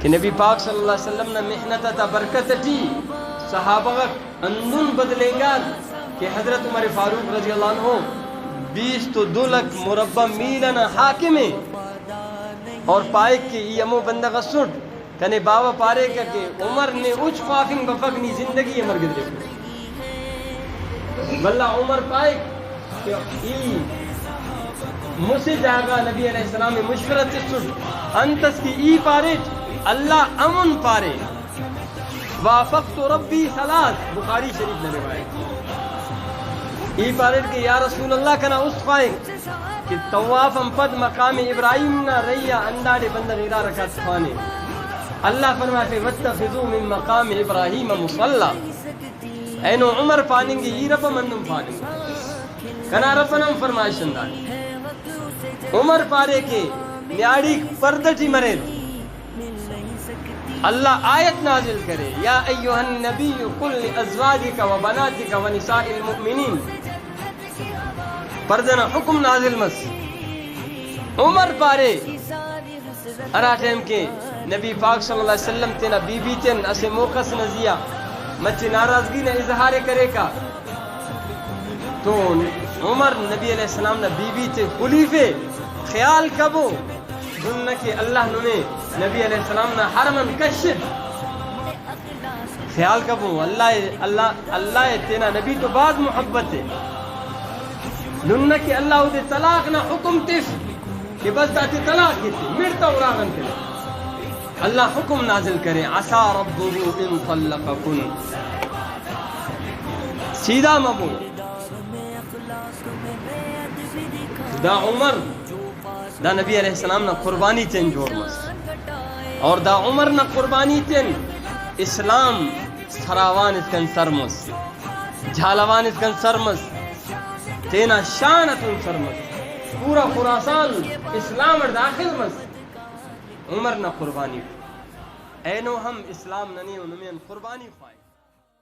کہ نبی پاک صلی اللہ علیہ وسلم نے محنت تا برکت ٹی صحابہ اندن بدلیں گا کہ حضرت عمر فاروق رضی اللہ عنہ 22 لک مربع میلنا حاکم ہے اور پائک کے یہ امو بندہ سٹ کنے بابا پارے کا کہ عمر نے اچ خوافنگ بفقنی زندگی عمر گدرے بلہ عمر پائک کہ ای مجھے جاگا نبی علیہ السلام میں مشورت سے سٹ انتس کی ای پارے اللہ امن پارے وافقت ربی ثلاث بخاری شریف نے روایت ای پارے کہ یا رسول اللہ کنا اس خواہن کہ طوافم پد مقام ابراہیم نہ ریا انداڑے بندہ غیرہ رکھت خوانے اللہ فرمائے واتخذوا من مقام ابراہیم مصلا اینو عمر پانیں گے یہ رب منم پانیں گے کنا ربنم فرمائش انداڑے عمر پارے کے نیاڑی پردٹی مرید اللہ آیت نازل کرے یا ایوہ النبی قل لازواجک و بناتک و نساء المؤمنین پردنا حکم نازل مس عمر پارے ارا ٹائم کے نبی پاک صلی اللہ علیہ وسلم تینا بی بی تین اسے موقع نزیا مچے ناراضگی نے اظہار کرے کا تو عمر نبی علیہ السلام نے بی بی تے خلیفے خیال کبو دنہ کہ اللہ نے نبی علیہ السلام نے حرمن کشد خیال کبو اللہ تینا نبی تو بعد محبت ہے دنہ کہ اللہ دے طلاق نہ حکم تف کہ بس داتی طلاق کی تھی مرتا اراغن کرے اللہ حکم نازل کرے عسى ربه ان طلقكن سیدھا مبو دا عمر دا نبی علیہ السلام نا قربانی تین جوڑ مس اور دا عمر نا قربانی تین اسلام سراوان اتکن سرمس جھالوان اتکن سرمس تینا شان اتکن سرمس پورا خراسان اسلام داخل مس عمر نا قربانی اینو ہم اسلام ننی و نمین قربانی خواہ